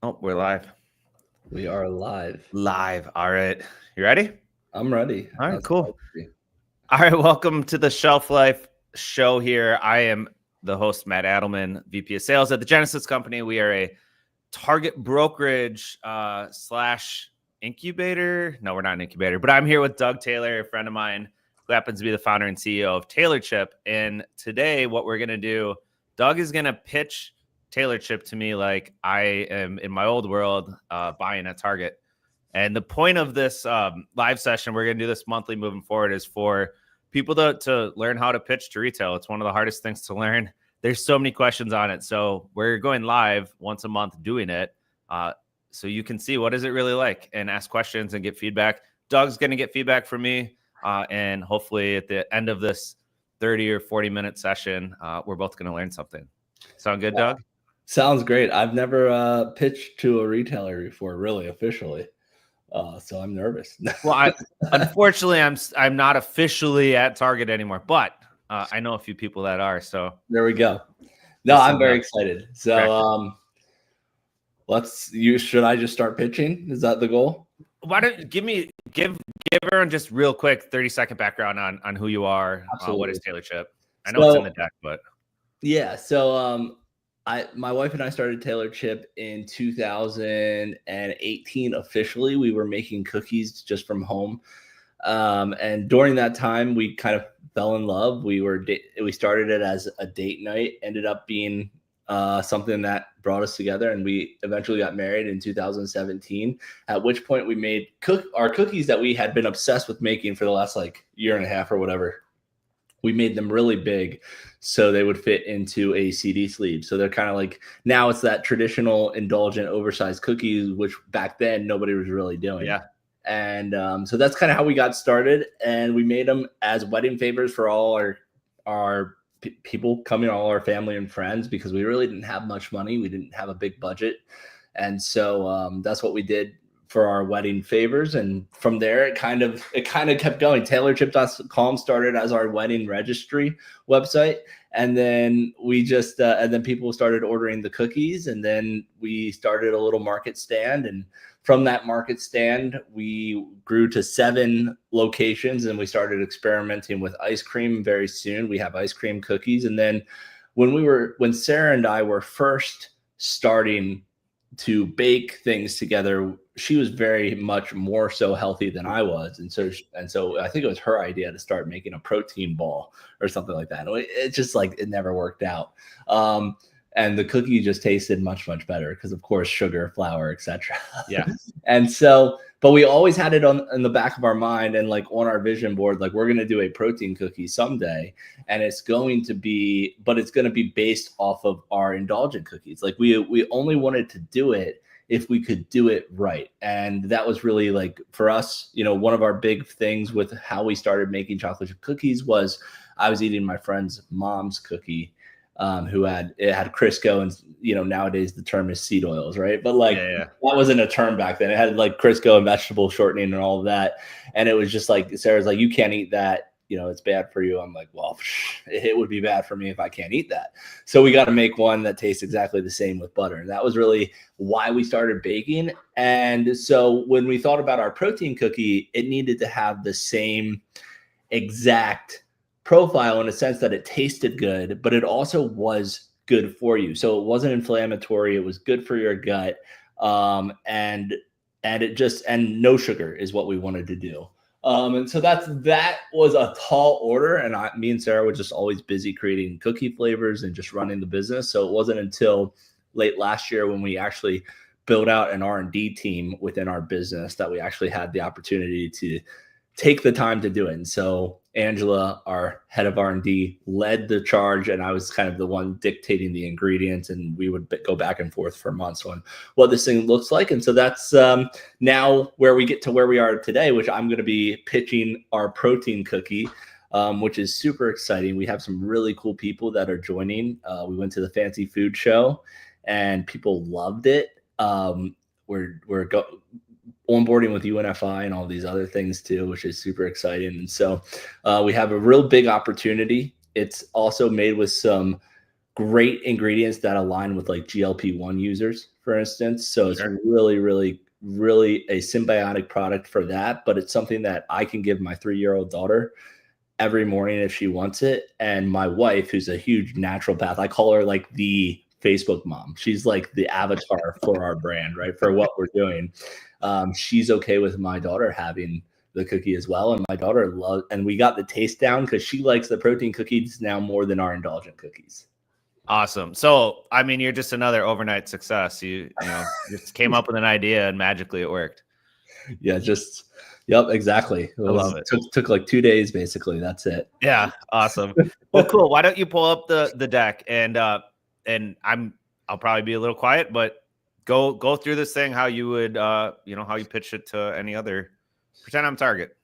Oh, we're live. We are live. Live. All right. You ready? I'm ready. All right, That's cool. All right, welcome to the Shelf Life Show here. I am the host, Matt Adelmann, VP of Sales at the Genesis Company. We are a target brokerage slash incubator. No, we're not an incubator, but I'm here with Doug Taylor, a friend of mine who happens to be the founder and CEO of Taylor Chip. And today, what we're going to do, Doug is going to pitch Taylor Chip to me like I am in my old world buying at Target. And the point of this live session, we're going to do this monthly moving forward, is for people to learn how to pitch to retail. It's one of the hardest things to learn. There's so many questions on it. So we're going live once a month doing it. So you can see what is it really like and ask questions and get feedback. Doug's going to get feedback from me. And hopefully at the end of this 30 or 40-minute session, we're both going to learn something. Sound good, Doug? Sounds great. I've never pitched to a retailer before, really officially. So I'm nervous. Well, unfortunately, I'm not officially at Target anymore, but I know a few people that are. So there we go. No, I'm very excited. So should I just start pitching? Is that the goal? Why don't give everyone just real quick 30-second background on who you are. What is Taylor Chip? I know it's in the deck, but yeah. So my wife and I started Taylor Chip in 2018 officially. We were making cookies just from home. And during that time, we kind of fell in love. We started it as a date night, ended up being something that brought us together, and we eventually got married in 2017, at which point we made our cookies that we had been obsessed with making for the last year and a half or whatever. We made them really big so they would fit into a CD sleeve. So they're kind of like, now it's that traditional indulgent oversized cookies, which back then nobody was really doing. Yeah. And so that's kind of how we got started. And we made them as wedding favors for all our people coming, all our family and friends, because we really didn't have much money. We didn't have a big budget. And so that's what we did for our wedding favors. And from there, it kind of kept going. TaylorChip.com started as our wedding registry website. And then we just, and then people started ordering the cookies. And then we started a little market stand. And from that market stand, we grew to 7 locations, and we started experimenting with ice cream very soon. We have ice cream cookies. And then when Sarah and I were first starting to bake things together, she was very much more so healthy than I was. And so I think it was her idea to start making a protein ball or something like that. It just it never worked out. And the cookie just tasted much, much better because, of course, sugar, flour, etc. Yeah. And so, but we always had it in the back of our mind and on our vision board, we're going to do a protein cookie someday. And it's going to be based off of our indulgent cookies. We only wanted to do it if we could do it right. And that was really for us, one of our big things with how we started making chocolate chip cookies was I was eating my friend's mom's cookie. Who had Crisco, and nowadays the term is seed oils, right? But that wasn't a term back then. It had Crisco and vegetable shortening and all of that, and it was just Sarah's you can't eat that, it's bad for you. I'm well, it would be bad for me if I can't eat that. So we got to make one that tastes exactly the same with butter. And that was really why we started baking. And so when we thought about our protein cookie, it needed to have the same exact profile in a sense that it tasted good, but it also was good for you. So it wasn't inflammatory. It was good for your gut. And no sugar is what we wanted to do. And so that was a tall order. And me and Sarah were just always busy creating cookie flavors and just running the business. So it wasn't until late last year when we actually built out an R&D team within our business that we actually had the opportunity to take the time to do it. And so Angela, our head of R&D, led the charge, and I was kind of the one dictating the ingredients, and we would go back and forth for months on what this thing looks like. And so that's now where we get to where we are today, which I'm going to be pitching our protein cookie, which is super exciting. We have some really cool people that are joining. We went to the Fancy Food Show, and people loved it. We're onboarding with UNFI and all these other things too, which is super exciting. And so we have a real big opportunity. It's also made with some great ingredients that align with like GLP-1 users, for instance. So it's really, really, really a symbiotic product for that. But it's something that I can give my 3-year-old daughter every morning if she wants it. And my wife, who's a huge naturopath, I call her like the Facebook mom. She's like the avatar for our brand, right? For what we're doing. She's okay with my daughter having the cookie as well. And my daughter loves, and we got the taste down because she likes the protein cookies now more than our indulgent cookies. Awesome. So, I mean, you're just another overnight success. You just came up with an idea and magically it worked. Yeah, yep, exactly. I love it. Took like 2 days, basically. That's it. Yeah, awesome. Well, cool. Why don't you pull up the deck and I'll probably be a little quiet, but go through this thing how you would how you pitch it to any other. Pretend I'm Target.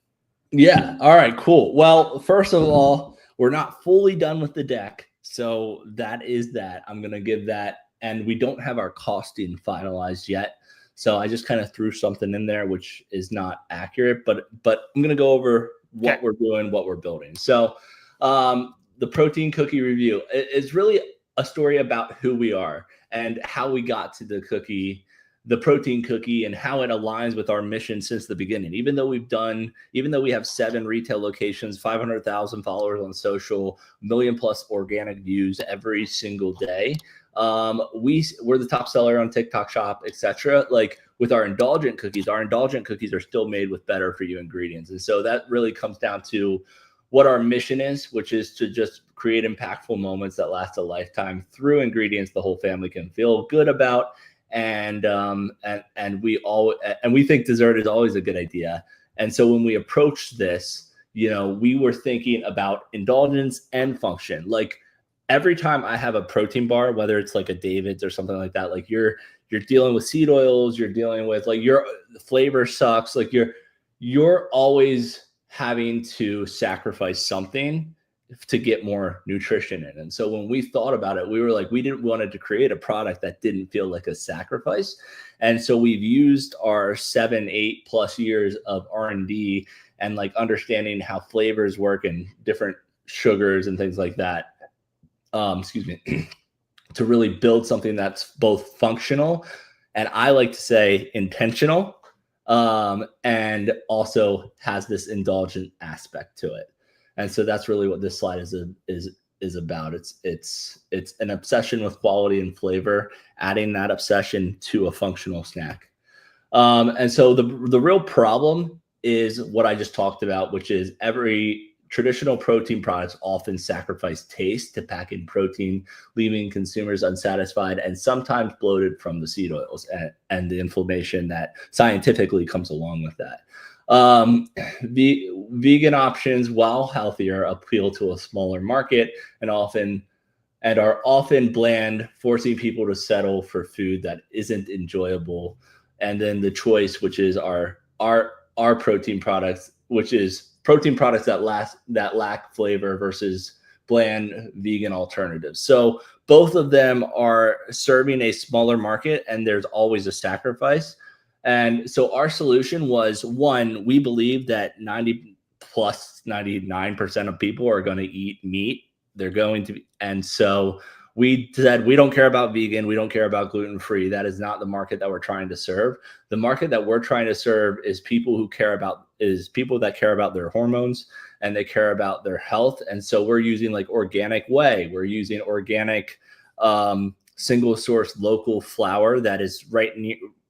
Yeah. All right, cool. Well, first of all, we're not fully done with the deck. So that is that. I'm going to give that. And we don't have our costing finalized yet. So I just kind of threw something in there, which is not accurate, but I'm going to go over what we're doing, what we're building. So the protein cookie review is really a story about who we are and how we got to the protein cookie, and how it aligns with our mission since the beginning. Even though we have 7 retail locations, 500,000 followers on social, 1 million+ organic views every single day, we're the top seller on TikTok Shop, etc. Like with our indulgent cookies are still made with better for you ingredients. And so that really comes down to what our mission is, which is to just create impactful moments that last a lifetime through ingredients the whole family can feel good about. And we think dessert is always a good idea. And so when we approached this, we were thinking about indulgence and function. Like every time I have a protein bar, whether it's like a David's or something like that, like you're dealing with seed oils, you're dealing with like your flavor sucks, like you're always having to sacrifice something to get more nutrition in. And so when we thought about it, we were like, we didn't want to create a product that didn't feel like a sacrifice. And so we've used our 7-8+ years of R&D and like understanding how flavors work and different sugars and things like that, to really build something that's both functional and, I like to say, intentional, and also has this indulgent aspect to it. And so that's really what this slide is about. It's an obsession with quality and flavor, adding that obsession to a functional snack. And so the real problem is what I just talked about, which is every traditional protein products often sacrifice taste to pack in protein, leaving consumers unsatisfied and sometimes bloated from the seed oils and the inflammation that scientifically comes along with that. The vegan options, while healthier, appeal to a smaller market and are often bland, forcing people to settle for food that isn't enjoyable. And then the choice, which is our protein products, which is protein products that lack flavor versus bland vegan alternatives. So both of them are serving a smaller market, and there's always a sacrifice. And so our solution was, one, we believe that 99% of people are going to eat meat. They're going to be, and so we said, we don't care about vegan. We don't care about gluten-free. That is not the market that we're trying to serve. The market that we're trying to serve is people that care about their hormones and they care about their health. And so we're using like organic whey. We're using organic, single source local flour that is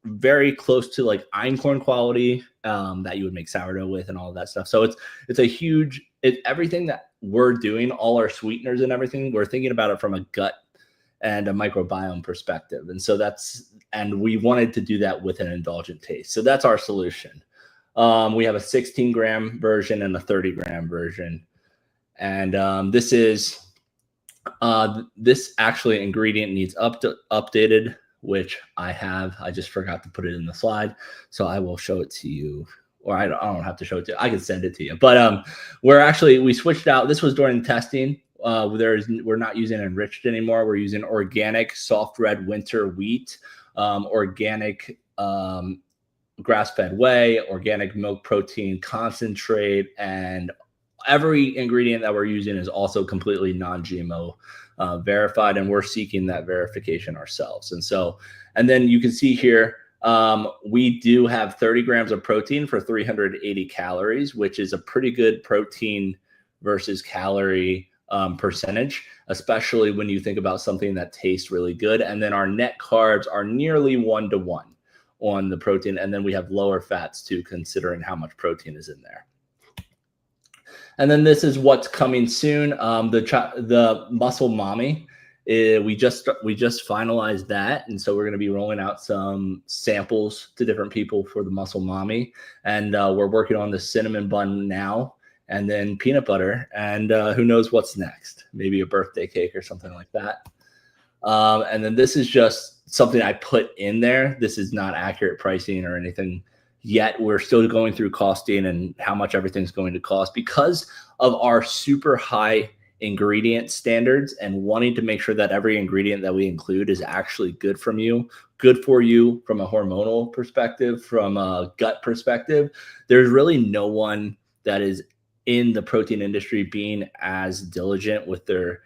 very close to like einkorn quality, that you would make sourdough with and all of that stuff. So it's everything that we're doing, all our sweeteners and everything, we're thinking about it from a gut and a microbiome perspective. And so we wanted to do that with an indulgent taste. So that's our solution. We have a 16-gram version and a 30-gram version. And this actually ingredient needs updated, which I just forgot to put it in the slide. So I will show it to you. Or I don't have to show it to you. I can send it to you. But we switched out. This was during testing. We're not using enriched anymore. We're using organic soft red winter wheat, organic grass-fed whey, organic milk protein concentrate, and every ingredient that we're using is also completely non-GMO verified, and we're seeking that verification ourselves. And then you can see here, we do have 30 grams of protein for 380 calories, which is a pretty good protein versus calorie percentage, especially when you think about something that tastes really good. And then our net carbs are nearly 1-to-1 on the protein. And then we have lower fats too, considering how much protein is in there. And then this is what's coming soon. The Muscle Mommy, we just finalized that. And so we're going to be rolling out some samples to different people for the Muscle Mommy. And we're working on the cinnamon bun now, and then peanut butter, and who knows what's next, maybe a birthday cake or something like that. And then this is just something I put in there. This is not accurate pricing or anything yet. We're still going through costing and how much everything's going to cost because of our super high ingredient standards and wanting to make sure that every ingredient that we include is actually good for you from a hormonal perspective, from a gut perspective. There's really no one that is in the protein industry being as diligent with their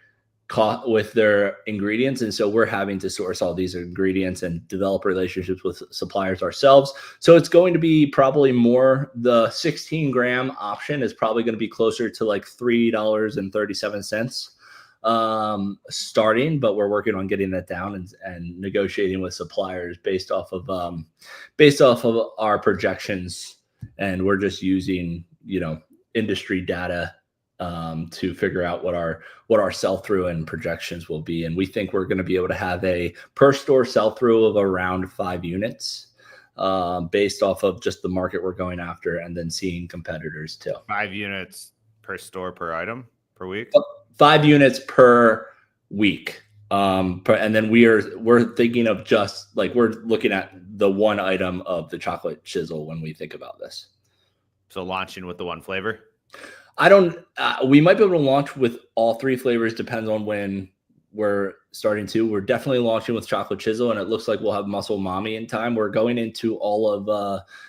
ingredients. And so we're having to source all these ingredients and develop relationships with suppliers ourselves. So it's going to be probably more, the 16-gram option is probably going to be closer to like $3.37 starting, but we're working on getting that down and negotiating with suppliers based off of our projections. And we're just using, industry data to figure out what our sell-through and projections will be. And we think we're going to be able to have a per store sell-through of around 5 units based off of just the market we're going after, and then seeing competitors too. 5 units per store per item per week? 5 units per week. And then we're thinking of just like, we're looking at the one item of the chocolate chisel when we think about this. So launching with the one flavor? We might be able to launch with all 3 flavors, depends on when we're starting to. We're definitely launching with chocolate chisel, and it looks like we'll have Muscle Mommy in time. We're going into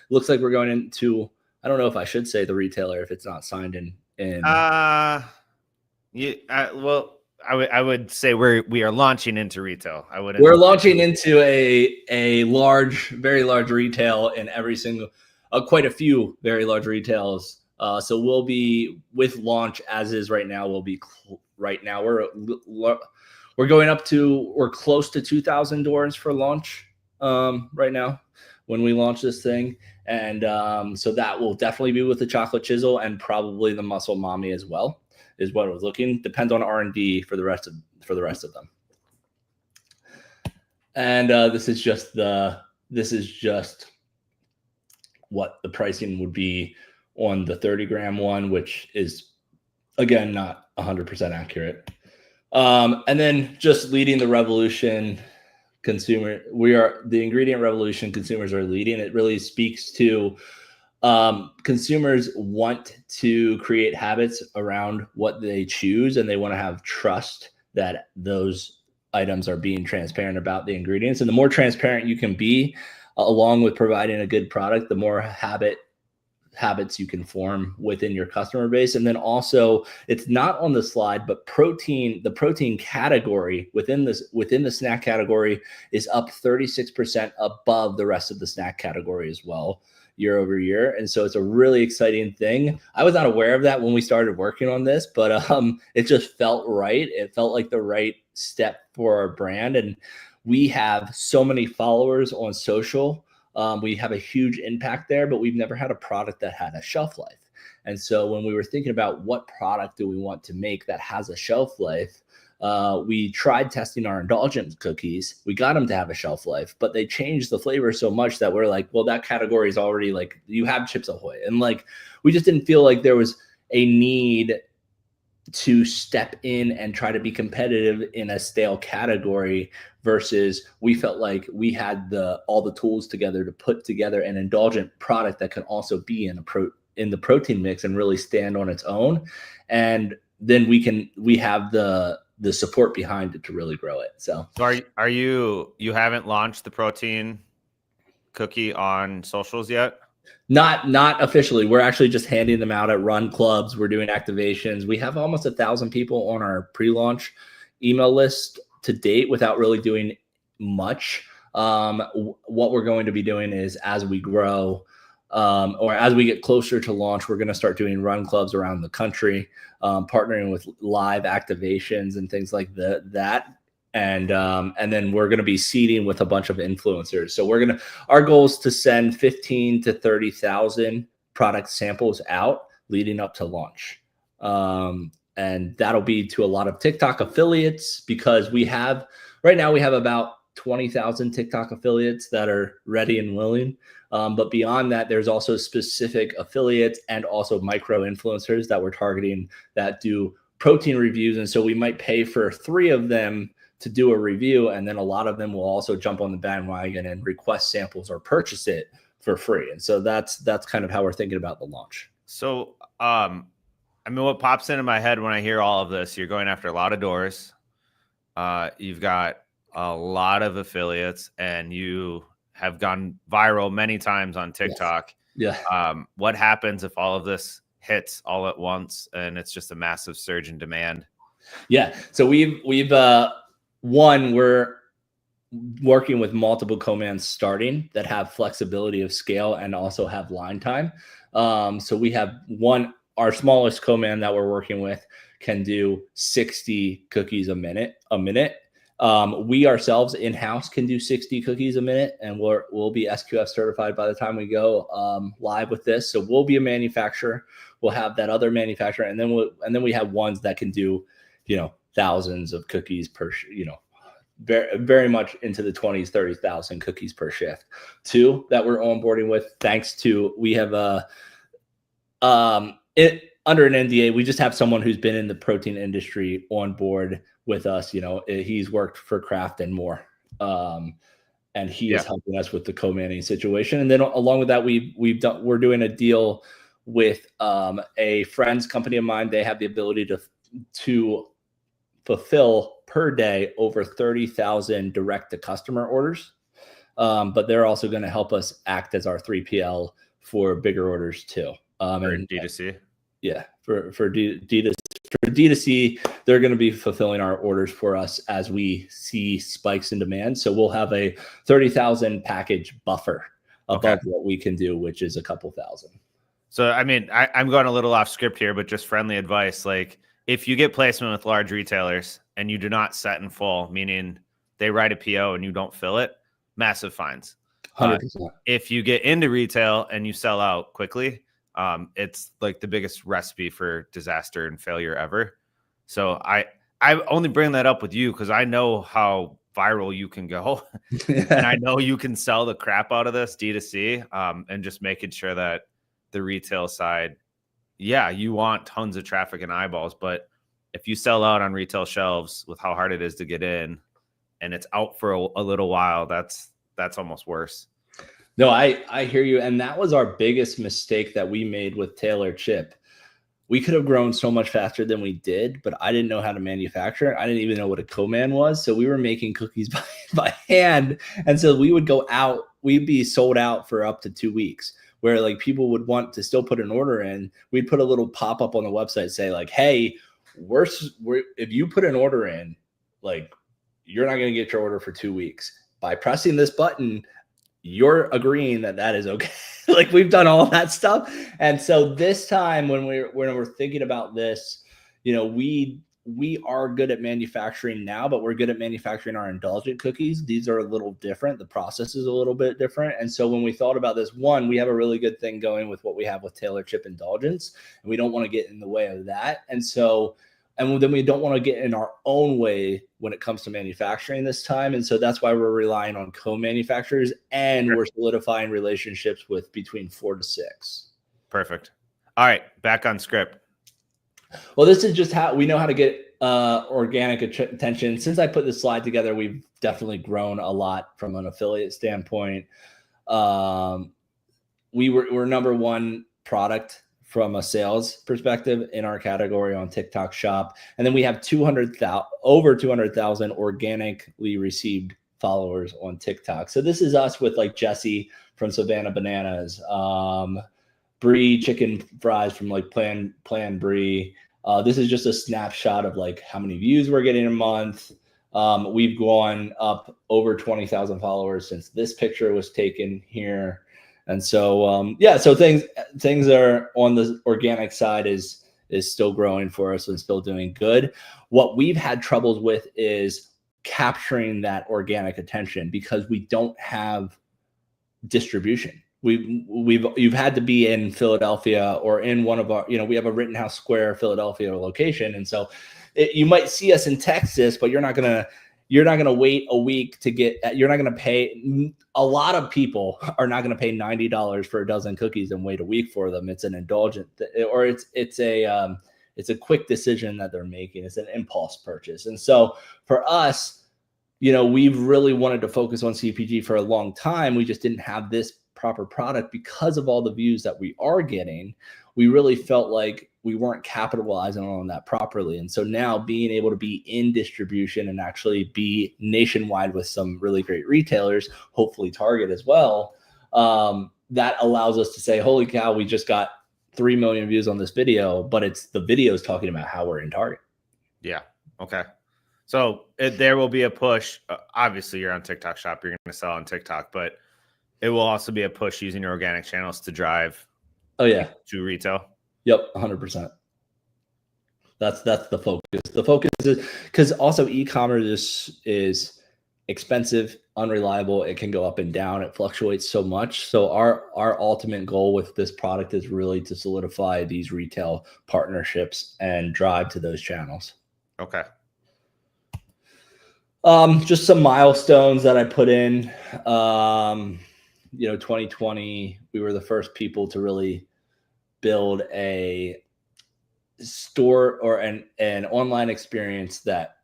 looks like we're going into, I don't know if I should say the retailer if it's not signed in. I would say we are launching into retail. We're launching into a large, very large retail in every single, quite a few very large retails. So we'll be with launch as is right now. Right now we're close to 2,000 doors for launch right now when we launch this thing. And so that will definitely be with the chocolate chisel and probably the Muscle Mommy as well, is what I was looking. Depends on R&D for the rest of them. And this is just what the pricing would be on the 30-gram one, which is, again, not 100% accurate. And then just leading the revolution, the ingredient revolution consumers are leading. It really speaks to consumers want to create habits around what they choose, and they want to have trust that those items are being transparent about the ingredients. And the more transparent you can be, along with providing a good product, the more habits you can form within your customer base. And then also, it's not on the slide, but the protein category within the snack category is up 36% above the rest of the snack category as well, year over year. And so it's a really exciting thing. I was not aware of that when we started working on this, but it just felt right. It felt like the right step for our brand. And we have so many followers on social. We have a huge impact there, but we've never had a product that had a shelf life. And so when we were thinking about what product do we want to make that has a shelf life, we tried testing our indulgent cookies. We got them to have a shelf life, but they changed the flavor so much that we're like, well, that category is already like, you have Chips Ahoy. And like, we just didn't feel like there was a need to step in and try to be competitive in a stale category, versus we felt like we had all the tools together to put together an indulgent product that can also be in the protein mix and really stand on its own. And then we have the support behind it to really grow it. So are you haven't launched the protein cookie on socials yet? Not officially. We're actually just handing them out at run clubs. We're doing activations. We have almost 1,000 people on our pre-launch email list to date without really doing much. What we're going to be doing is, as we grow, or as we get closer to launch, we're going to start doing run clubs around the country, partnering with live activations and things like that. And then we're going to be seeding with a bunch of influencers. So our goal is to send 15 to 30,000 product samples out leading up to launch. And that'll be to a lot of TikTok affiliates, because right now we have about 20,000 TikTok affiliates that are ready and willing. But beyond that, there's also specific affiliates and also micro influencers that we're targeting that do protein reviews. And so we might pay for 3 of them to do a review. And then a lot of them will also jump on the bandwagon and request samples or purchase it for free. And so that's kind of how we're thinking about the launch. So, I mean, what pops into my head when I hear all of this, you're going after a lot of doors. You've got a lot of affiliates, and you have gone viral many times on TikTok. Yes. Yeah. What happens if all of this hits all at once and it's just a massive surge in demand? Yeah. So we're working with multiple co-mans starting that have flexibility of scale and also have line time. So we have our smallest co-man that we're working with can do 60 cookies a minute. We ourselves in-house can do 60 cookies a minute, and we'll be SQF certified by the time we go live with this. So we'll be a manufacturer. We'll have that other manufacturer, and then we have ones that can do, thousands of cookies per, very, very much into the 20s, 30,000 cookies per shift. 2 that we're onboarding with, thanks to, we have under an NDA, we just have someone who's been in the protein industry on board with us. He's worked for Kraft and more, and he is helping us with the co-manning situation. And then along with that, we're doing a deal with a friend's company of mine. They have the ability to fulfill per day over 30,000 direct to customer orders, but they're also going to help us act as our 3PL for bigger orders too. And D2C. Yeah, for D2C, they're going to be fulfilling our orders for us as we see spikes in demand. So we'll have a 30,000 package buffer above what we can do, which is a couple thousand. So, I mean, I'm going a little off script here, but just friendly advice. Like, if you get placement with large retailers and you do not set in full, meaning they write a PO and you don't fill it, massive fines. 100%. If you get into retail and you sell out quickly, it's like the biggest recipe for disaster and failure ever. So I only bring that up with you because I know how viral you can go, and I know you can sell the crap out of this D2C, and just making sure that the retail side, you want tons of traffic and eyeballs, but if you sell out on retail shelves with how hard it is to get in, and it's out for a little while, that's almost worse. No, I hear you. And that was our biggest mistake that we made with Taylor Chip. We could have grown so much faster than we did, but I didn't know how to manufacture. I didn't even know what a co-man was. So we were making cookies by hand. And so we would go out, we'd be sold out for up to 2 weeks, where like people would want to still put an order in. We'd put a little pop-up on the website, say like, hey, if you put an order in, like, you're not going to get your order for 2 weeks. By pressing this button, you're agreeing that is okay. Like, we've done all that stuff. And so this time when we're thinking about this, we are good at manufacturing now, but we're good at manufacturing our indulgent cookies. These are a little different. The process is a little bit different. And so when we thought about this, we have a really good thing going with what we have with Taylor Chip Indulgence, and we don't want to get in the way of that. And then we don't want to get in our own way when it comes to manufacturing this time. And so that's why we're relying on co-manufacturers, and we're solidifying relationships with between 4 to 6. Perfect. All right. Back on script. Well, this is just how we know how to get organic attention. Since I put this slide together, we've definitely grown a lot from an affiliate standpoint. We're number 1 product from a sales perspective in our category on TikTok Shop. And then we have over 200,000 organically received followers on TikTok. So this is us with like Jesse from Savannah Bananas, Brie chicken fries from like Plan Brie, This is just a snapshot of like how many views we're getting a month. We've gone up over 20,000 followers since this picture was taken here. And so, so things are on the organic side is still growing for us and still doing good. What we've had troubles with is capturing that organic attention because we don't have distribution. You've had to be in Philadelphia or in one of our, we have a Rittenhouse Square, Philadelphia location. And so you might see us in Texas, but you're not going to wait a week to get, you're not going to pay. A lot of people are not going to pay $90 for a dozen cookies and wait a week for them. It's an indulgent, or it's a quick decision that they're making. It's an impulse purchase. And so for us, we've really wanted to focus on CPG for a long time. We just didn't have this proper product because of all the views that we are getting. We really felt like we weren't capitalizing on that properly. And so now being able to be in distribution and actually be nationwide with some really great retailers, hopefully Target as well, that allows us to say, holy cow, we just got 3 million views on this video, but it's the videos talking about how we're in Target. Yeah. Okay. So there will be a push. Obviously, you're on TikTok Shop. You're going to sell on TikTok, but it will also be a push using your organic channels to drive. Oh yeah, to retail. Yep, 100%. That's the focus. The focus is because also e-commerce is expensive, unreliable. It can go up and down. It fluctuates so much. So our ultimate goal with this product is really to solidify these retail partnerships and drive to those channels. Okay. Just some milestones that I put in. 2020, we were the first people to really build a store or an online experience that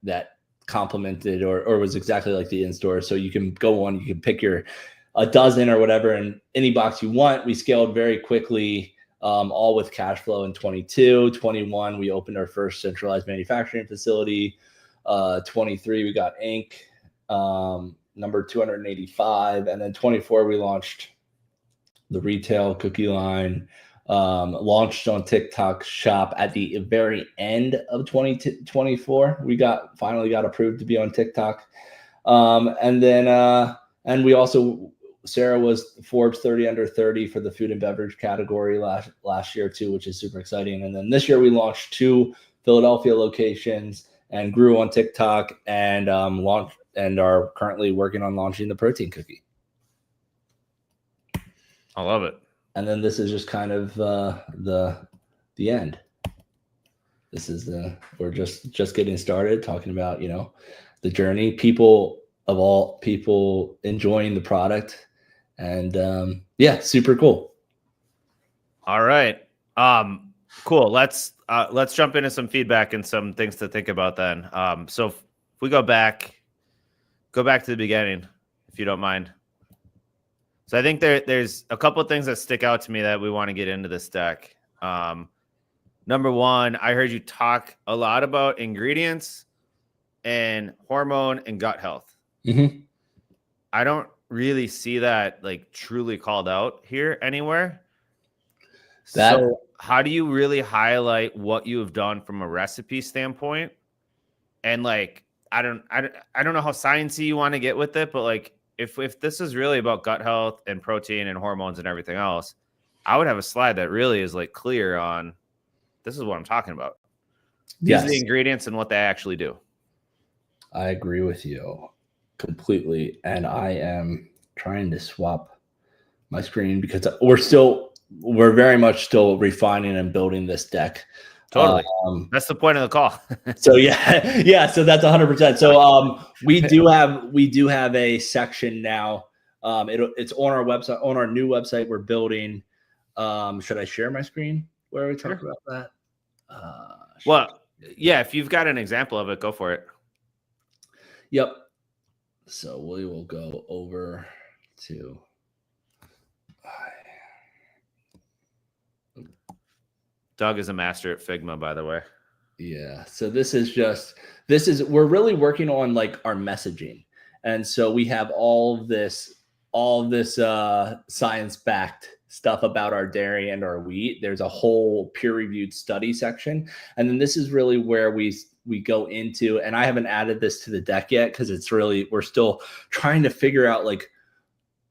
complemented or was exactly like the in-store. So you can go on, you can pick a dozen or whatever in any box you want. We scaled very quickly, all with cash flow in 22. 21, we opened our first centralized manufacturing facility. 23, we got Inc. Number 285. And then 24, we launched the retail cookie line, launched on TikTok Shop at the very end of 2024. We finally got approved to be on TikTok. And we also, Sarah was Forbes 30 under 30 for the food and beverage category last year too, which is super exciting. And then this year we launched 2 Philadelphia locations and grew on TikTok and launched and are currently working on launching the protein cookie. I love it. And then this is just kind of the end. This is we're just getting started talking about, the journey, people enjoying the product, and super cool. All right. Cool. Let's jump into some feedback and some things to think about then. So if we go back to the beginning, if you don't mind. So I think there's a couple of things that stick out to me that we want to get into this deck. Number one, I heard you talk a lot about ingredients and hormone and gut health. Mm-hmm. I don't really see that like truly called out here anywhere. So how do you really highlight what you have done from a recipe standpoint? And like, I don't know how sciencey you want to get with it, but like, if this is really about gut health and protein and hormones and everything else, I would have a slide that really is like clear on this is what I'm talking about. These are the ingredients and what they actually do. I agree with you completely. And I am trying to swap my screen because we're very much still refining and building this deck. Totally. That's the point of the call. So so that's 100%. So we do have a section now. It's on our website, on our new website we're building. Should I share my screen where we talk about that? Well, yeah, if you've got an example of it, go for it. Yep. So we will go over to Doug is a master at Figma, by the way. Yeah. So we're really working on like our messaging. And so we have all this science backed stuff about our dairy and our wheat. There's a whole peer-reviewed study section. And then this is really where we go into, and I haven't added this to the deck yet because it's really, we're still trying to figure out like,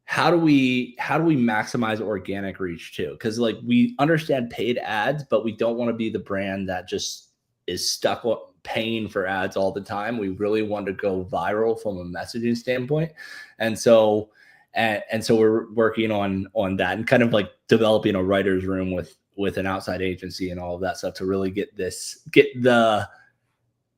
how do we maximize organic reach too? Because like we understand paid ads, but we don't want to be the brand that just is stuck paying for ads all the time. We really want to go viral from a messaging standpoint. And so we're working on that and kind of like developing a writer's room with an outside agency and all of that stuff to really get the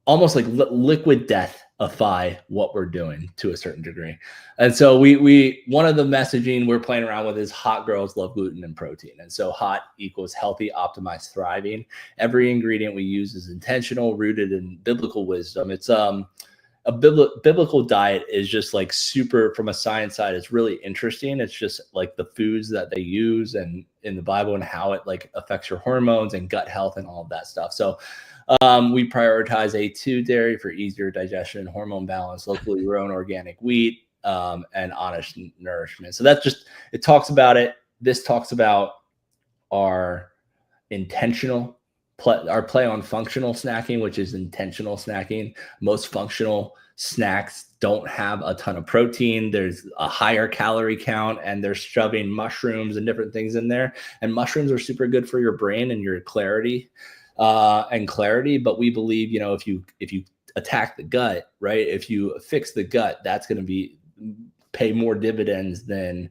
almost like liquid deathify what we're doing to a certain degree. And so we one of the messaging we're playing around with is hot girls love gluten and protein. And so hot equals healthy, optimized, thriving. Every ingredient we use is intentional, rooted in biblical wisdom. It's a biblical diet is just like super, from a science side, it's really interesting. It's just like the foods that they use and in the Bible and how it like affects your hormones and gut health and all of that stuff. So we prioritize A2 dairy for easier digestion, hormone balance, locally grown organic wheat, and honest nourishment. So that's just, it talks about it. This talks about our our play on functional snacking, which is intentional snacking. Most functional snacks don't have a ton of protein. There's a higher calorie count, and they're shoving mushrooms and different things in there. And mushrooms are super good for your brain and your clarity. But we believe, if you attack the gut, right? If you fix the gut, that's going to pay more dividends than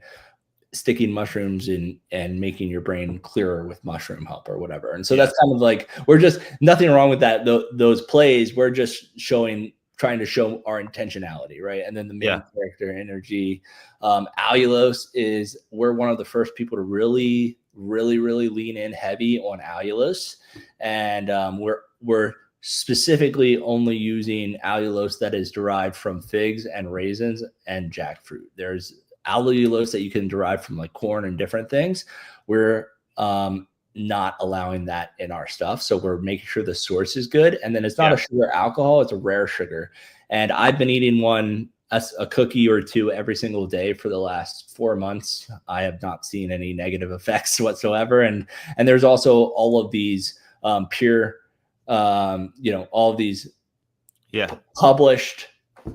sticking mushrooms in and making your brain clearer with mushroom help or whatever. And so that's kind of like, we're just, nothing wrong with that. Those plays, we're just trying to show our intentionality, right? And then the main character energy, allulose is, we're one of the first people to really lean in heavy on allulose. And we're specifically only using allulose that is derived from figs and raisins and jackfruit. There's allulose that you can derive from like corn and different things. We're not allowing that in our stuff. So we're making sure the source is good. And then it's not a sugar alcohol, it's a rare sugar. And I've been eating a cookie or two every single day for the last 4 months. I have not seen any negative effects whatsoever. And there's also all of these pure, all of these published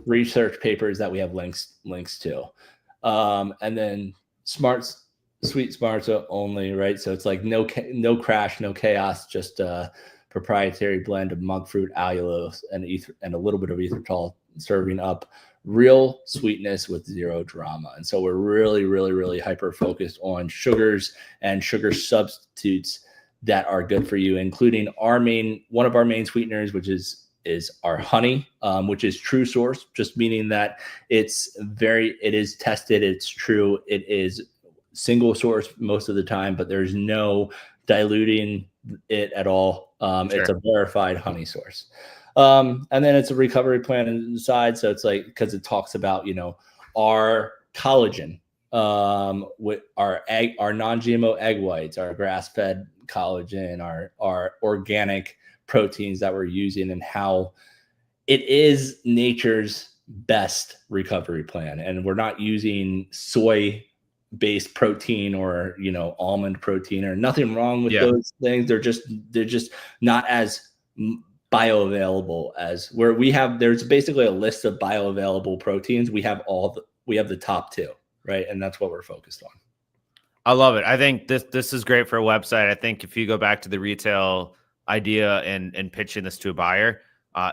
research papers that we have links to. And then sweet smarts only, right? So it's like no crash, no chaos, just a proprietary blend of monk fruit, allulose, and a little bit of erythritol, serving up real sweetness with zero drama. And so we're really hyper focused on sugars and sugar substitutes that are good for you, including one of our main sweeteners, which is our honey, which is true source, just meaning that it is tested, it's true, it is single source most of the time, but there's no diluting it at all. It's a verified honey source. And then it's a recovery plan inside. So it's like, because it talks about, our collagen, with our non-GMO egg whites, our grass-fed collagen, our organic proteins that we're using, and how it is nature's best recovery plan. And we're not using soy-based protein or, almond protein, or nothing wrong with those things. They're just not as bioavailable as there's basically a list of bioavailable proteins. We have the top two, right? And that's what we're focused on. I love it. I think this is great for a website. I think if you go back to the retail idea and pitching this to a buyer,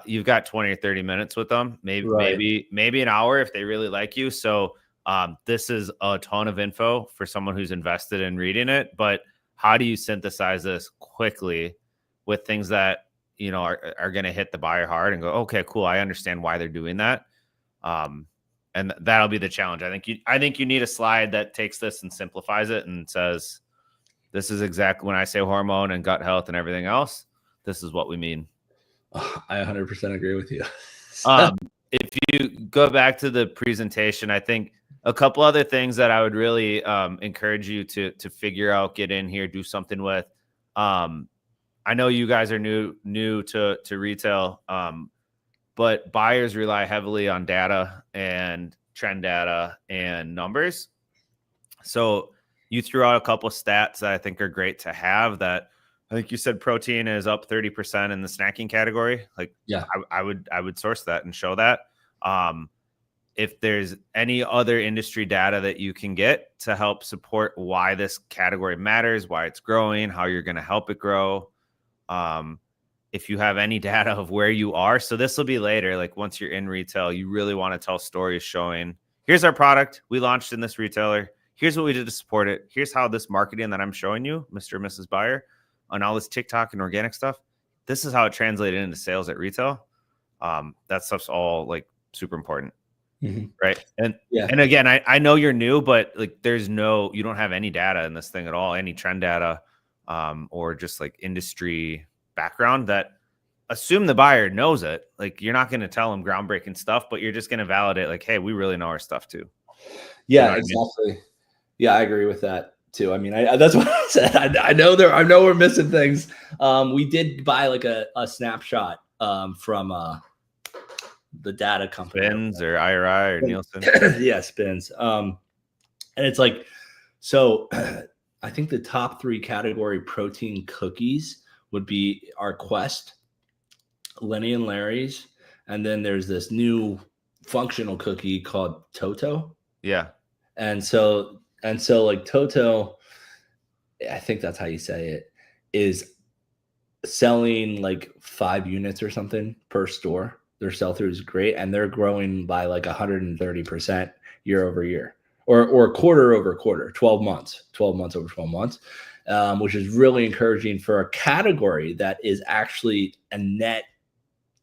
you've got 20 or 30 minutes with them, maybe an hour if they really like you. So this is a ton of info for someone who's invested in reading it. But how do you synthesize this quickly with things that are going to hit the buyer hard and go, okay, cool, I understand why they're doing that. And that'll be the challenge. I think you need a slide that takes this and simplifies it and says, this is exactly, when I say hormone and gut health and everything else, this is what we mean. I 100% agree with you. If you go back to the presentation, I think a couple other things that I would really encourage you to figure out, get in here, do something with. I know you guys are new to retail, but buyers rely heavily on data and trend data and numbers. So you threw out a couple of stats that I think are great to have. That I think you said protein is up 30% in the snacking category. Like, Yeah. I would source that and show that. If there's any other industry data that you can get to help support why this category matters, why it's growing, how you're going to help it grow. If you have any data of where you are, so this will be later, like once you're in retail, you really want to tell stories showing, here's our product, we launched in this retailer, here's what we did to support it, here's how this marketing that I'm showing you, Mr. and Mrs. Buyer, on all this TikTok and organic stuff, this is how it translated into sales at retail. That stuff's all like super important. Right. And again, I know you're new, but like you don't have any data in this thing at all, any trend data, or just like industry background that assume the buyer knows it. Like, you're not going to tell them groundbreaking stuff, but you're just going to validate like, hey, we really know our stuff too. Yeah, you know exactly. I mean? Yeah, I agree with that too. I mean, that's what I said. I know we're missing things. We did buy like a snapshot from the data company, Spins or IRI or Nielsen. Yeah, Spins. And it's like, so I think the top 3 category protein cookies would be our Quest, Lenny and Larry's, and then there's this new functional cookie called Toto. Yeah. And so like Toto, I think that's how you say it, is selling like 5 units or something per store. Their sell-through is great, and they're growing by like 130% year over year, or quarter over quarter, 12 months over 12 months, which is really encouraging for a category that is actually a net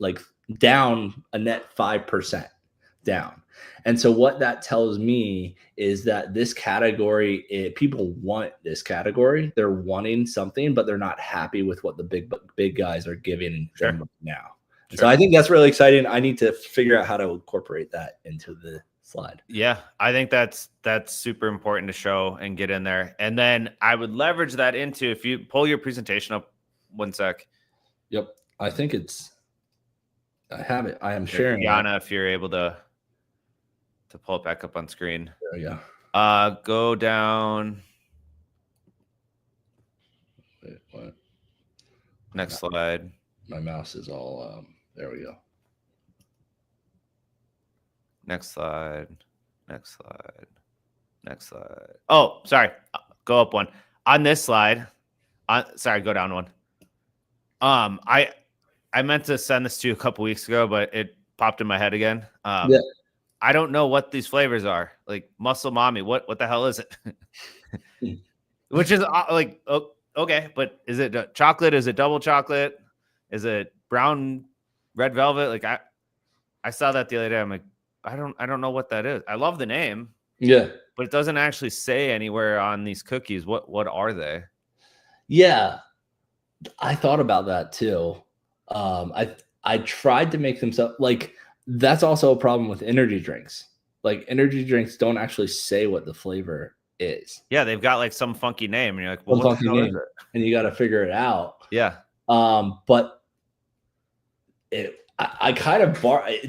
5% down. And so what that tells me is that this category, people want this category. They're wanting something, but they're not happy with what the big guys are giving them now. Sure. So I think that's really exciting. I need to figure out how to incorporate that into the slide. Yeah, I think that's super important to show and get in there. And then I would leverage that into, if you pull your presentation up 1 sec. Yep. I think I have it. I am sharing Yana, if you're able to pull it back up on screen. There we go. Go down. Wait, what? Next slide. My mouse is all there we go. Next slide. Next slide. Next slide. Oh, sorry. Go up one. On this slide. Sorry, go down one. I meant to send this to you a couple weeks ago, but it popped in my head again. Yeah. I don't know what these flavors are. Like Muscle Mommy. What the hell is it? Which is like, okay, but is it chocolate? Is it double chocolate? Is it brown red velvet? Like I saw that the other day. I'm like, I don't know what that is. I love the name. Yeah. But it doesn't actually say anywhere on these cookies. What are they? Yeah. I thought about that too. I tried to make them so, like, that's also a problem with energy drinks. Like, energy drinks don't actually say what the flavor is. Yeah, they've got like some funky name, and you're like, well, what the hell is it? And you got to figure it out. Yeah. But I kind of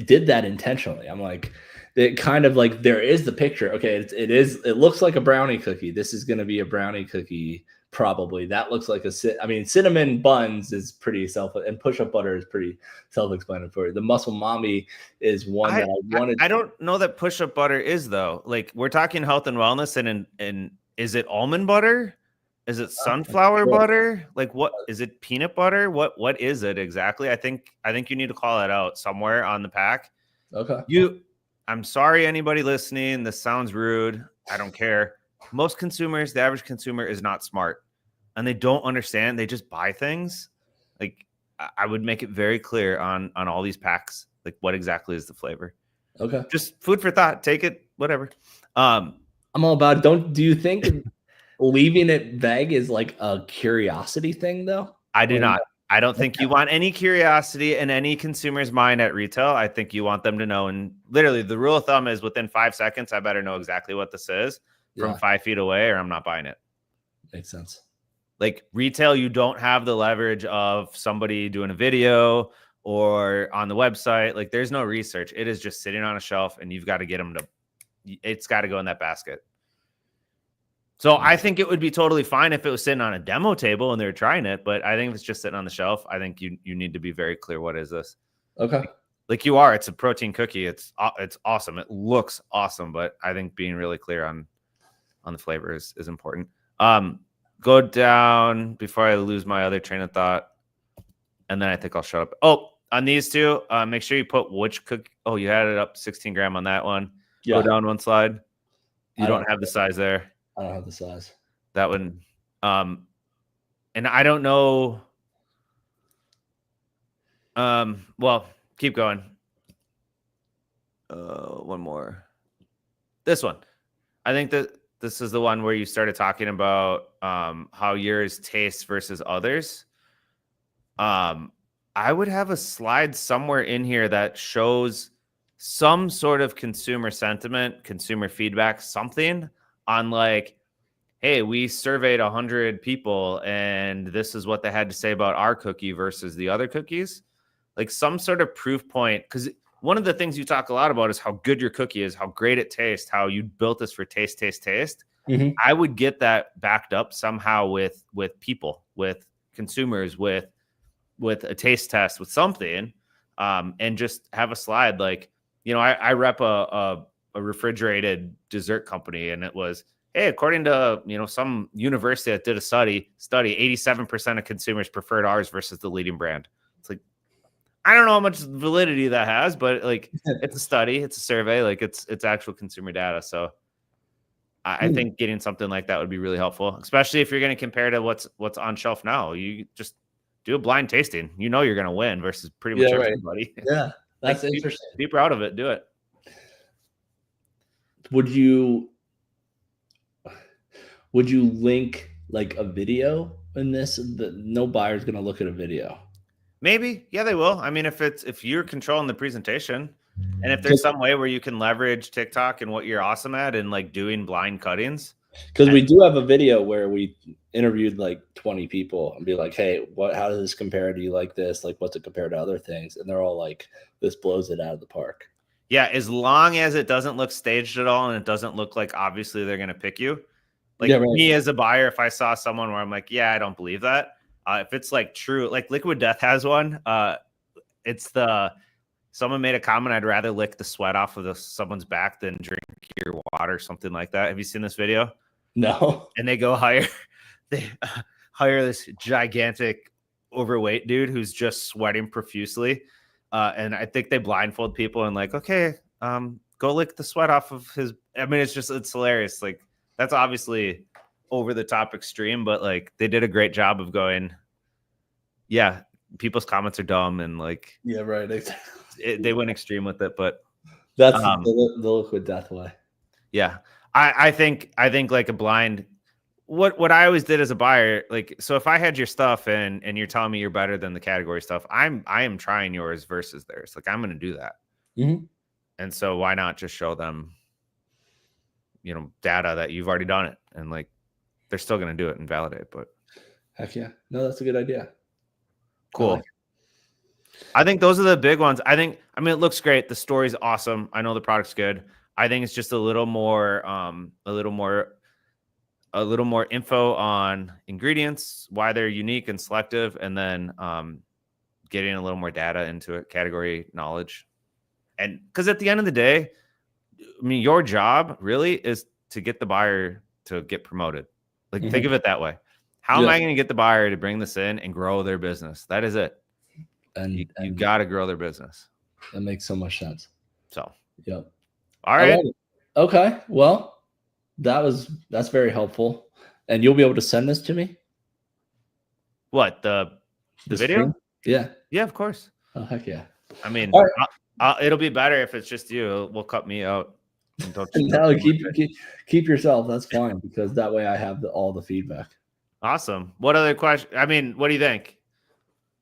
did that intentionally. I'm like, it kind of like, there is the picture. Okay, it looks like a brownie cookie. This is going to be a brownie cookie. Probably that looks like cinnamon buns is pretty and push-up butter is pretty self-explanatory. The Muscle Mommy is one that I wanted. I don't know that push-up butter is, though. Like, we're talking health and wellness, and is it almond butter? Is it sunflower butter? Like, what is it? Peanut butter? What is it exactly? I think you need to call that out somewhere on the pack. Okay. I'm sorry, anybody listening. This sounds rude. I don't care. Most consumers, the average consumer, is not smart, and they don't understand. They just buy things. Like, I would make it very clear on all these packs, like, what exactly is the flavor. Okay. Just food for thought. Take it, whatever. I'm all about it. Do you think leaving it vague is like a curiosity thing, though? I do not. I don't think you want any curiosity in any consumer's mind at retail. I think you want them to know. And literally, the rule of thumb is within 5 seconds, I better know exactly what this is from 5 feet away, or I'm not buying it. Makes sense. Like, retail, you don't have the leverage of somebody doing a video or on the website. Like, there's no research. It is just sitting on a shelf, and you've got to get them to. It's got to go in that basket. So I think it would be totally fine if it was sitting on a demo table and they were trying it, but I think if it's just sitting on the shelf, I think you need to be very clear. What is this? Okay. Like you are, it's a protein cookie. It's awesome. It looks awesome, but I think being really clear on the flavor is important. Go down before I lose my other train of thought, and then I think I'll shut up. Oh, on these two, make sure you put which cookie. Oh, you had it up 16 gram on that one. Yeah. Go down one slide. You don't have the size there. I don't have the size. That one. And I don't know. Well, keep going. One more. This one. I think that this is the one where you started talking about how yours tastes versus others. I would have a slide somewhere in here that shows some sort of consumer sentiment, consumer feedback, something on like, hey, we surveyed 100 people and this is what they had to say about our cookie versus the other cookies. Like some sort of proof point. Because one of the things you talk a lot about is how good your cookie is, how great it tastes, how you built this for taste. Mm-hmm. I would get that backed up somehow with people, with consumers, with a taste test, with something, and just have a slide. Like, you know, I rep a refrigerated dessert company, and it was, hey, according to, you know, some university that did a study, 87% of consumers preferred ours versus the leading brand. It's like, I don't know how much validity that has, but like it's a study, it's a survey, like it's actual consumer data. So I think getting something like that would be really helpful, especially if you're going to compare to what's on shelf now. You just do a blind tasting. You know you're going to win versus pretty much everybody. Right. Yeah, that's like, interesting. Be proud of it. Do it. Would you link like a video in this? No buyer's going to look at a video. Maybe. Yeah, they will. I mean, if you're controlling the presentation, and if there's some way where you can leverage TikTok and what you're awesome at and like doing blind cuttings. Because we do have a video where we interviewed like 20 people and be like, hey, how does this compare? Do you like this? Like, what's it compared to other things? And they're all like, this blows it out of the park. Yeah, as long as it doesn't look staged at all and it doesn't look like obviously they're going to pick you. Like me as a buyer, if I saw someone where I'm like, yeah, I don't believe that. If it's like true, like Liquid Death has one. Someone made a comment, I'd rather lick the sweat off of someone's back than drink your water, something like that. Have you seen this video? No. And they go hire this gigantic overweight dude who's just sweating profusely. And I think they blindfold people and like, okay, go lick the sweat off of his. I mean, it's hilarious. Like that's obviously over the top extreme, but like they did a great job of going, yeah, people's comments are dumb and like, yeah, right. They went extreme with it, but that's the Liquid Death way. Yeah. I think like a blind, what I always did as a buyer, like, so if I had your stuff and you're telling me you're better than the category stuff, I am trying yours versus theirs. Like I'm going to do that. Mm-hmm. And so why not just show them, you know, data that you've already done it and like, they're still going to do it and validate it, but heck yeah. No, that's a good idea. Cool. I think those are the big ones. I mean, it looks great. The story's awesome. I know the product's good. I think it's just a little more info on ingredients, why they're unique and selective, and then getting a little more data into it, category knowledge. And because at the end of the day, I mean, your job really is to get the buyer to get promoted. Like, think of it that way. How am I going to get the buyer to bring this in and grow their business? That is it. And you got to grow their business. That makes so much sense. So, yep. All right. Okay. Well, that's very helpful. And you'll be able to send this to me? What, the video? Screen? Yeah. Yeah, of course. Oh, heck yeah. I mean, it'll be better if it's just you. We'll cut me out. No, keep yourself. That's fine, because that way I have all the feedback. Awesome. What other question? I mean, what do you think?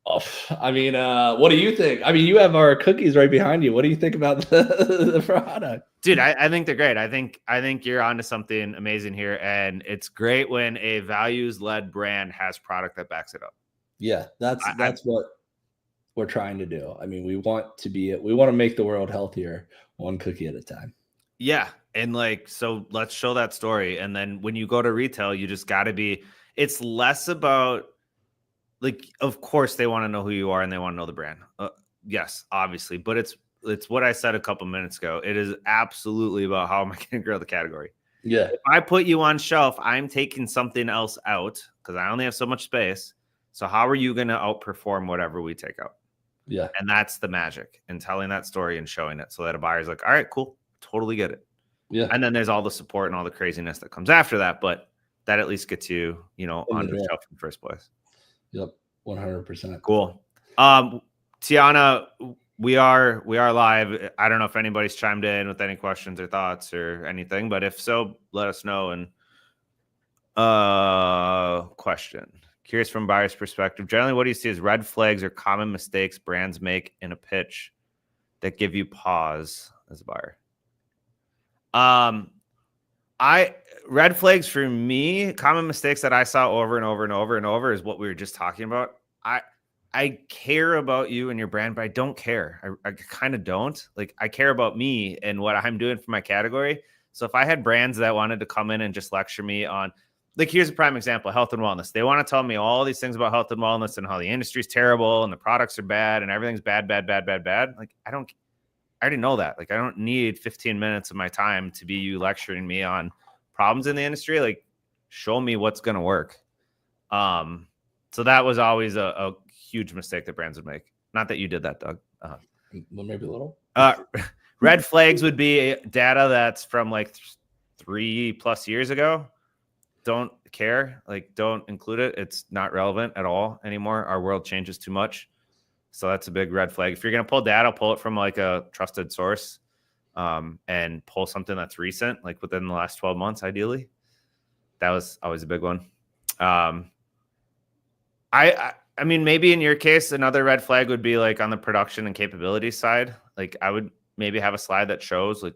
Oh, I mean, what do you think? I mean, you have our cookies right behind you. What do you think about the product? Dude, I think they're great. I think you're onto something amazing here. And it's great when a values-led brand has product that backs it up. Yeah, that's what we're trying to do. I mean, we want to make the world healthier one cookie at a time. Yeah. And like, so let's show that story. And then when you go to retail, you just got to be, it's less about like, of course they want to know who you are and they want to know the brand. Yes, obviously, but it's what I said a couple minutes ago. It is absolutely about how am I going to grow the category. Yeah. If I put you on shelf, I'm taking something else out because I only have so much space. So how are you going to outperform whatever we take out? Yeah. And that's the magic in telling that story and showing it so that a buyer's like, all right, cool, totally get it. Yeah. And then there's all the support and all the craziness that comes after that. But that at least gets you, on the shelf in the first place. Yep. 100%. Cool. Tiana, we are live. I don't know if anybody's chimed in with any questions or thoughts or anything, but if so, let us know. And question. Curious from buyer's perspective. Generally, what do you see as red flags or common mistakes brands make in a pitch that give you pause as a buyer? Red flags for me, common mistakes that I saw over and over and over and over is what we were just talking about. I care about you and your brand, but I don't care. I kind of don't. Like, I care about me and what I'm doing for my category. So if I had brands that wanted to come in and just lecture me on, like, here's a prime example, health and wellness. They want to tell me all these things about health and wellness and how the industry's terrible and the products are bad and everything's bad. Like, I already know that. Like, I don't need 15 minutes of my time to be you lecturing me on problems in the industry. Like, show me what's going to work. So that was always a huge mistake that brands would make. Not that you did that, Doug. Well, maybe a little. Red flags would be data that's from like 3+ years ago. Don't care. Like, don't include it. It's not relevant at all anymore. Our world changes too much. So that's a big red flag. If you're going to pull data, pull it from like a trusted source, and pull something that's recent, like within the last 12 months, ideally. That was always a big one. I mean, maybe in your case, another red flag would be like on the production and capability side. Like, I would maybe have a slide that shows like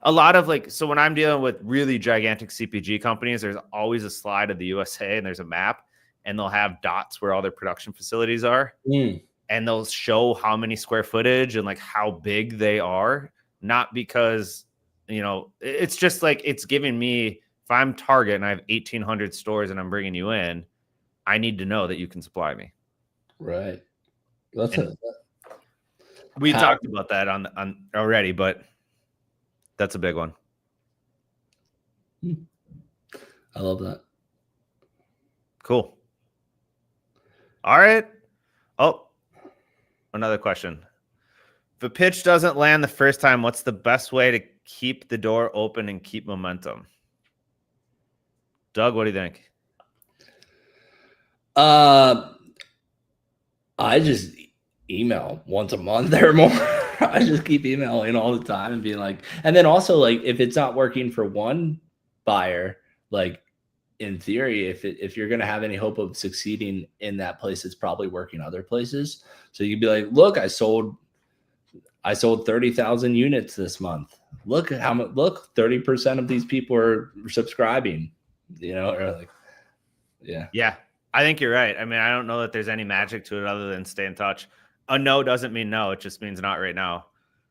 a lot of like, so when I'm dealing with really gigantic CPG companies, there's always a slide of the USA and there's a map and they'll have dots where all their production facilities are. And they'll show how many square footage and like how big they are. Not because, it's just like, it's giving me, if I'm Target and I have 1,800 stores and I'm bringing you in, I need to know that you can supply me. Right. We talked about that on already, but that's a big one. I love that. Cool. All right. Oh, another question. If a pitch doesn't land the first time, what's the best way to keep the door open and keep momentum? Doug, what do you think? I just email once a month or more. I just keep emailing all the time and being like, and then also like, if it's not working for one buyer, like in theory, if you're going to have any hope of succeeding in that place, it's probably working other places. So you'd be like, look, I sold 30,000 units this month. Look at how much, 30% of these people are subscribing, or like, yeah. Yeah, I think you're right. I mean, I don't know that there's any magic to it other than stay in touch. A no doesn't mean no. It just means not right now.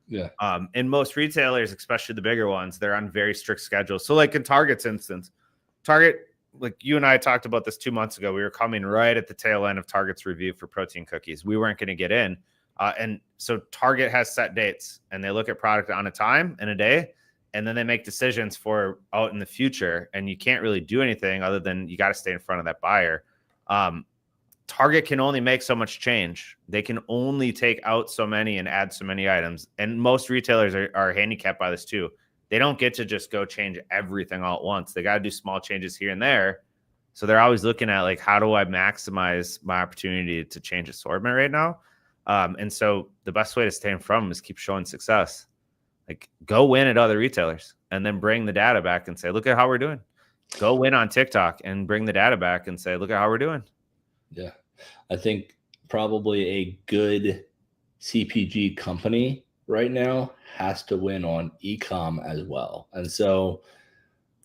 Yeah. In most retailers, especially the bigger ones, they're on very strict schedules. So like in Target's instance, Target, like you and I talked about this 2 months ago, we were coming right at the tail end of Target's review for protein cookies. We weren't going to get in. And so Target has set dates and they look at product on a time and a day, and then they make decisions for out in the future. And you can't really do anything other than you got to stay in front of that buyer. Target can only make so much change. They can only take out so many and add so many items. And most retailers are handicapped by this too. They don't get to just go change everything all at once. They got to do small changes here and there. So they're always looking at like, how do I maximize my opportunity to change assortment right now? And so the best way to stay in front of them is keep showing success. Like, go win at other retailers and then bring the data back and say, look at how we're doing. Go win on TikTok and bring the data back and say, look at how we're doing. Yeah. I think probably a good CPG company right now has to win on e-com as well. And so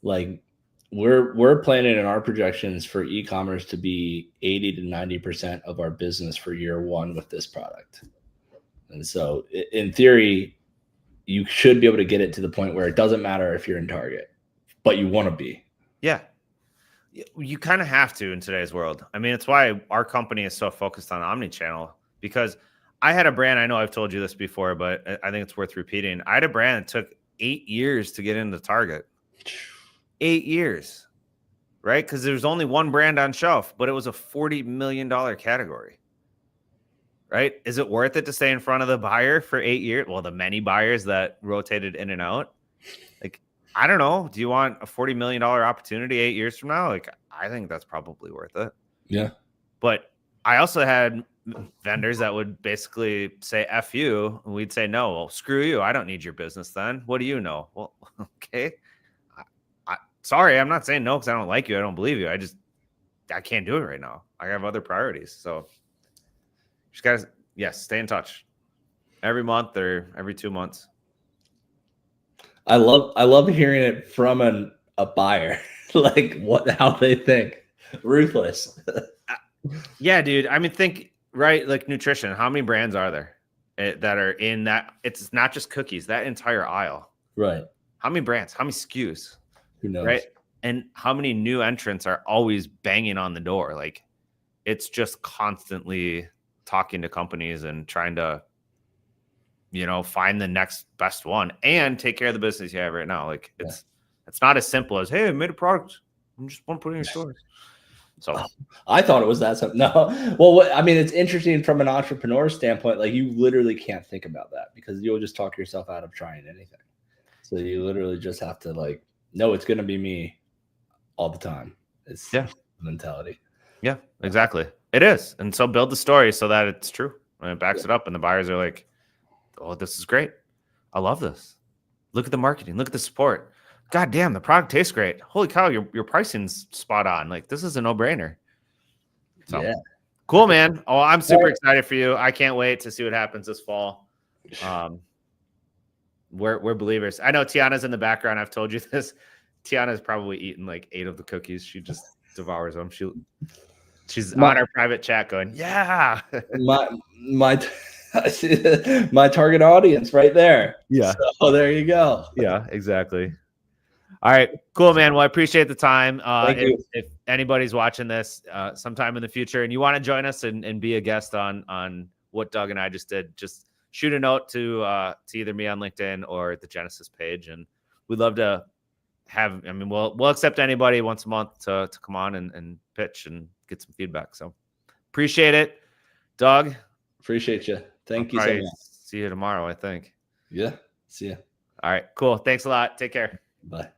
like we're planning in our projections for e-commerce to be 80 to 90% of our business for year one with this product. And so in theory, you should be able to get it to the point where it doesn't matter if you're in Target, but you want to be. Yeah. You kind of have to in today's world. I mean, it's why our company is so focused on omni-channel, because I had a brand, I know I've told you this before, but I think it's worth repeating. I had a brand that took 8 years to get into Target. 8 years, right? Because there's only one brand on shelf, but it was a $40 million category. Right? Is it worth it to stay in front of the buyer for 8 years? Well, the many buyers that rotated in and out. Like, I don't know. Do you want a $40 million opportunity 8 years from now? Like, I think that's probably worth it. Yeah. But I also had vendors that would basically say, F you. And we'd say, no, well, screw you. I don't need your business then. What do you know? Well, okay. Sorry, I'm not saying no because I don't like you. I don't believe you. I can't do it right now. I have other priorities. So just gotta, yes, stay in touch every month or every 2 months. I love hearing it from a buyer, like how they think. Ruthless. Yeah, dude. I mean, think, right, like nutrition. How many brands are there that are in that? It's not just cookies, that entire aisle. Right. How many brands? How many SKUs? Who knows? Right. And how many new entrants are always banging on the door? Like, it's just constantly talking to companies and trying to, find the next best one and take care of the business you have right now. Like, it's not as simple as, hey, I made a product, I just want to put it in your stores. So I thought it was that simple. No, well, I mean, it's interesting from an entrepreneur standpoint. Like, you literally can't think about that because you'll just talk yourself out of trying anything. So you literally just have to no, it's going to be me all the time. It's the mentality. Yeah, exactly. It is. And so build the story so that it's true and it backs it up. And the buyers are like, oh, this is great. I love this. Look at the marketing. Look at the support. God damn, the product tastes great. Holy cow, your pricing's spot on. Like, this is a no-brainer. So cool, man. Oh, I'm super excited for you. I can't wait to see what happens this fall. We're believers. I know Tiana's in the background. I've told you this. Tiana's probably eaten like 8 of the cookies. She just devours them. She's on our private chat going, yeah. my target audience right there. Yeah. So there you go. Yeah, exactly. All right, cool, man. Well, I appreciate the time. Thank you. If anybody's watching this sometime in the future and you want to join us and be a guest on what Doug and I just did, just shoot a note to either me on LinkedIn or the Genesis page, and we'd love to have. I mean, we'll accept anybody once a month to come on and pitch and get some feedback. So appreciate it, Doug. Appreciate you. Thank you so much. See you tomorrow, I think. Yeah. See ya. All right, cool. Thanks a lot. Take care. Bye.